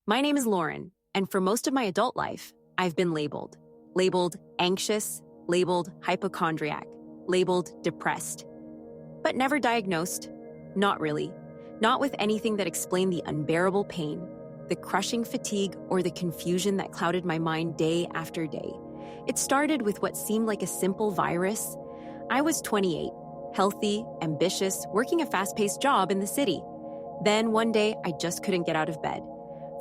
My name is Lauren, and for most of my adult life, I've been labeled. Labeled anxious, labeled hypochondriac, labeled depressed. But never diagnosed. Not really. Not with anything that explained the unbearable pain, the crushing fatigue, or the confusion that clouded my mind day after day. It started with what seemed like a simple virus. I was 28, healthy, ambitious, working a fast-paced job in the city. Then one day, I just couldn't get out of bed.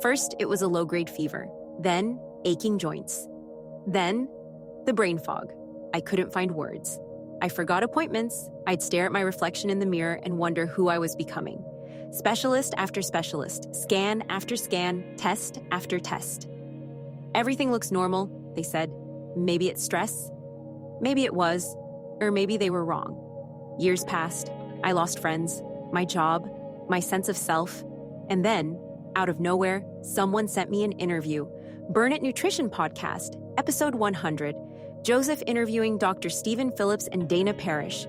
First, it was a low-grade fever. Then, aching joints. Then, the brain fog. I couldn't find words. I forgot appointments. I'd stare at my reflection in the mirror and wonder who I was becoming. Specialist after specialist, scan after scan, test after test. Everything looks normal, they said. Maybe it's stress. Maybe it was. Or maybe they were wrong. Years passed. I lost friends, my job, my sense of self. And then, out of nowhere, someone sent me an interview. Burn It Nutrition Podcast, episode 100. Joseph interviewing Dr. Stephen Phillips and Dana Parrish.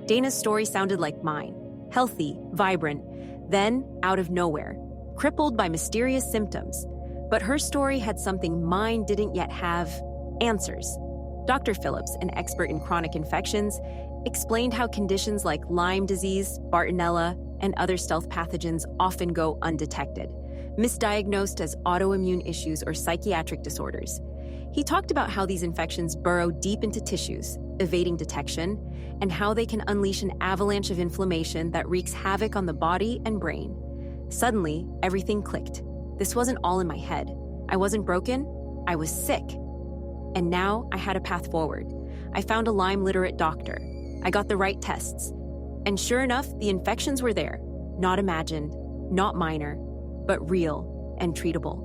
Dana's story sounded like mine. Healthy, vibrant. Then, out of nowhere, crippled by mysterious symptoms. But her story had something mine didn't yet have: answers. Dr. Phillips, an expert in chronic infections, explained how conditions like Lyme disease, Bartonella, and other stealth pathogens often go undetected, misdiagnosed as autoimmune issues or psychiatric disorders. He talked about how these infections burrow deep into tissues, evading detection, and how they can unleash an avalanche of inflammation that wreaks havoc on the body and brain. Suddenly, everything clicked. This wasn't all in my head. I wasn't broken. I was sick. And now I had a path forward. I found a Lyme-literate doctor. I got the right tests. And sure enough, the infections were there. Not imagined, not minor, but real and treatable.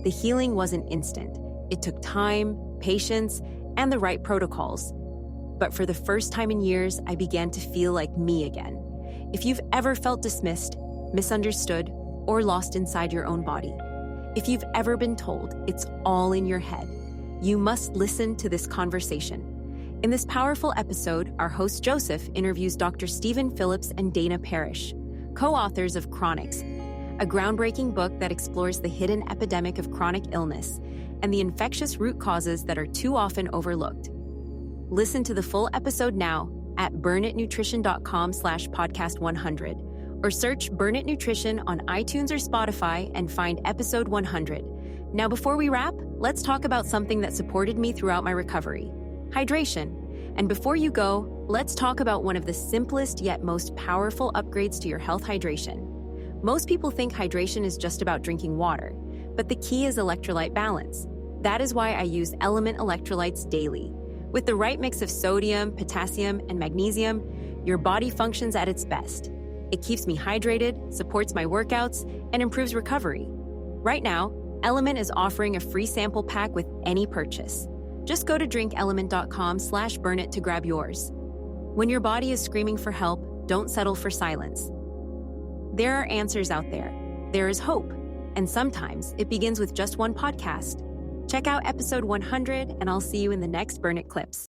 The healing wasn't instant. It took time, patience, and the right protocols. But for the first time in years, I began to feel like me again. If you've ever felt dismissed, misunderstood, or lost inside your own body, if you've ever been told it's all in your head, you must listen to this conversation. In this powerful episode, our host Joseph interviews Dr. Stephen Phillips and Dana Parrish, co-authors of Chronics, a groundbreaking book that explores the hidden epidemic of chronic illness and the infectious root causes that are too often overlooked. Listen to the full episode now at burnitnutrition.com/podcast100 or search Burn It Nutrition on iTunes or Spotify and find episode 100. Now, before we wrap, let's talk about something that supported me throughout my recovery: hydration. And before you go, let's talk about one of the simplest yet most powerful upgrades to your health: hydration. Most people think hydration is just about drinking water, but the key is electrolyte balance. That is why I use Element electrolytes daily. With the right mix of sodium, potassium, and magnesium, your body functions at its best. It keeps me hydrated, supports my workouts, and improves recovery. Right now, Element is offering a free sample pack with any purchase. Just go to drinkelement.com/burnit to grab yours. When your body is screaming for help, don't settle for silence. There are answers out there. There is hope. And sometimes it begins with just one podcast. Check out episode 100, and I'll see you in the next Burn It Clips.